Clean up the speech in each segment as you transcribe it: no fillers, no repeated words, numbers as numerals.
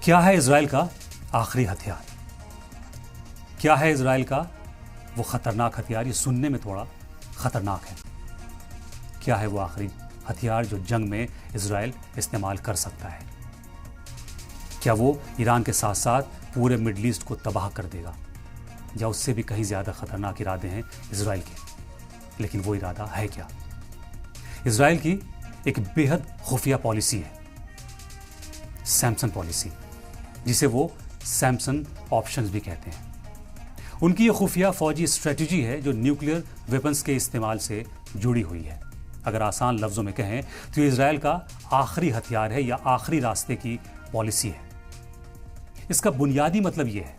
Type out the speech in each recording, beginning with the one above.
क्या है इजराइल का आखिरी हथियार? क्या है इजराइल का वो खतरनाक हथियार? ये सुनने में थोड़ा खतरनाक है। क्या है वो आखिरी हथियार जो जंग में इजराइल इस्तेमाल कर सकता है? क्या वो ईरान के साथ साथ पूरे मिडल ईस्ट को तबाह कर देगा, या उससे भी कहीं ज्यादा खतरनाक इरादे हैं इजराइल के? लेकिन वो इरादा है क्या? इजराइल की एक बेहद खुफिया पॉलिसी है, सैमसन पॉलिसी, जिसे वो सैमसन ऑप्शंस भी कहते हैं। उनकी ये खुफिया फौजी स्ट्रेटजी है जो न्यूक्लियर वेपन्स के इस्तेमाल से जुड़ी हुई है। अगर आसान लफ्जों में कहें तो ये इजराइल का आखिरी हथियार है या आखिरी रास्ते की पॉलिसी है। इसका बुनियादी मतलब यह है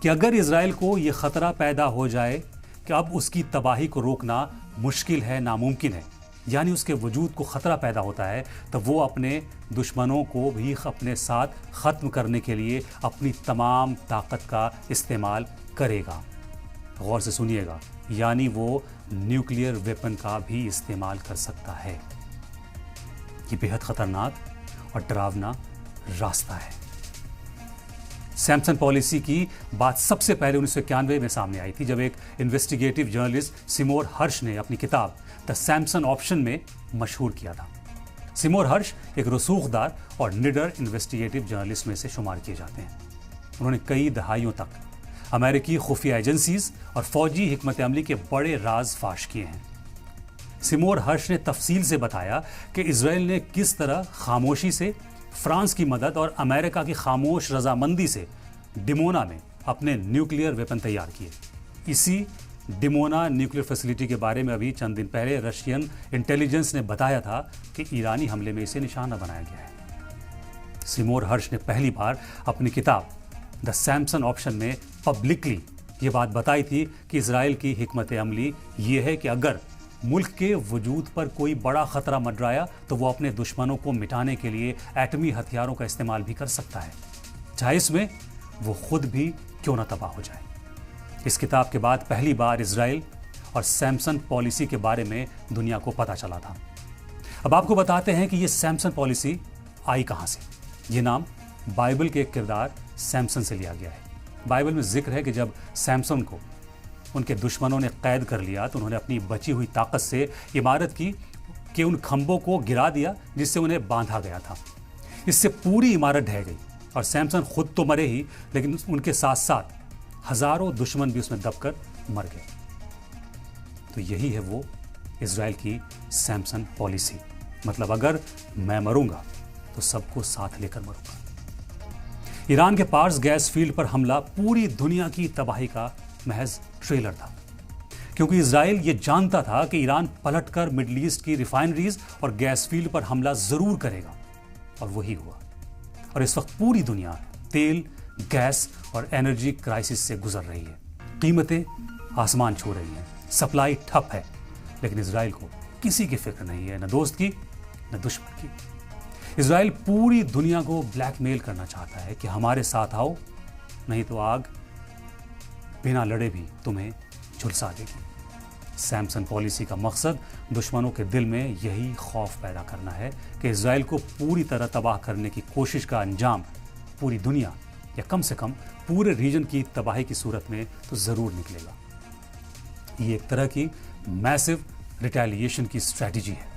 कि अगर इजराइल को यह खतरा पैदा हो जाए कि अब उसकी तबाही को रोकना मुश्किल है, नामुमकिन है, यानी उसके वजूद को खतरा पैदा होता है, तो वो अपने दुश्मनों को भी अपने साथ ख़त्म करने के लिए अपनी तमाम ताकत का इस्तेमाल करेगा। गौर से सुनिएगा, यानी वो न्यूक्लियर वेपन का भी इस्तेमाल कर सकता है। ये बेहद खतरनाक और डरावना रास्ता है। सैमसन पॉलिसी की बात सबसे पहले 1991 में सामने आई थी, जब एक इन्वेस्टिगेटिव जर्नलिस्ट सिमोर हर्श ने अपनी किताब द सैमसन ऑप्शन में मशहूर किया था। सिमोर हर्श एक रसूखदार और निडर इन्वेस्टिगेटिव जर्नलिस्ट में से शुमार किए जाते हैं। उन्होंने कई दहाइयों तक अमेरिकी खुफिया एजेंसीज और फौजी हिकमत अमली के बड़े राज फाश किए हैं। सिमोर हर्श ने तफसील से बताया कि इजराइल ने किस तरह खामोशी से फ्रांस की मदद और अमेरिका की खामोश रजामंदी से डिमोना में अपने न्यूक्लियर वेपन तैयार किए। इसी डिमोना न्यूक्लियर फैसिलिटी के बारे में अभी चंद दिन पहले रशियन इंटेलिजेंस ने बताया था कि ईरानी हमले में इसे निशाना बनाया गया है। सिमोर हर्श ने पहली बार अपनी किताब द सैमसन ऑप्शन में पब्लिकली ये बात बताई थी कि इजराइल की हिकमत अमली ये है कि अगर मुल्क के वजूद पर कोई बड़ा खतरा मंडराया तो वो अपने दुश्मनों को मिटाने के लिए एटमी हथियारों का इस्तेमाल भी कर सकता है, चाहे इसमें वो खुद भी क्यों ना तबाह हो जाए। इस किताब के बाद पहली बार इजराइल और सैमसन पॉलिसी के बारे में दुनिया को पता चला था। अब आपको बताते हैं कि ये सैमसन पॉलिसी आई कहां से। ये नाम बाइबल के एक किरदार सैमसन से लिया गया है। बाइबल में जिक्र है कि जब सैमसन को उनके दुश्मनों ने कैद कर लिया तो उन्होंने अपनी बची हुई ताकत से इमारत की उन खंभों को गिरा दिया जिससे उन्हें बांधा गया था। इससे पूरी इमारत ढह गई और सैमसन खुद तो मरे ही, लेकिन उनके साथ साथ हजारों दुश्मन भी उसमें दबकर मर गए। तो यही है वो इजराइल की सैमसन पॉलिसी। मतलब अगर मैं मरूंगा तो सबको साथ लेकर मरूंगा। ईरान के पार्स गैस फील्ड पर हमला पूरी दुनिया की तबाही का महज ट्रेलर था, क्योंकि इजराइल ये जानता था कि ईरान पलटकर मिडल ईस्ट की रिफाइनरीज और गैस फील्ड पर हमला जरूर करेगा, और वही हुआ। और इस वक्त पूरी दुनिया तेल, गैस और एनर्जी क्राइसिस से गुजर रही है। कीमतें आसमान छू रही हैं, सप्लाई ठप है, लेकिन इजराइल को किसी की फिक्र नहीं है, न दोस्त की न दुश्मन की। इजराइल पूरी दुनिया को ब्लैकमेल करना चाहता है कि हमारे साथ आओ, नहीं तो आग बिना लड़े भी तुम्हें झुलसा देगी। सैमसन पॉलिसी का मकसद दुश्मनों के दिल में यही खौफ पैदा करना है कि इजराइल को पूरी तरह तबाह करने की कोशिश का अंजाम पूरी दुनिया या कम से कम पूरे रीजन की तबाही की सूरत में तो जरूर निकलेगा। ये एक तरह की मैसिव रिटेलिएशन की स्ट्रैटेजी है।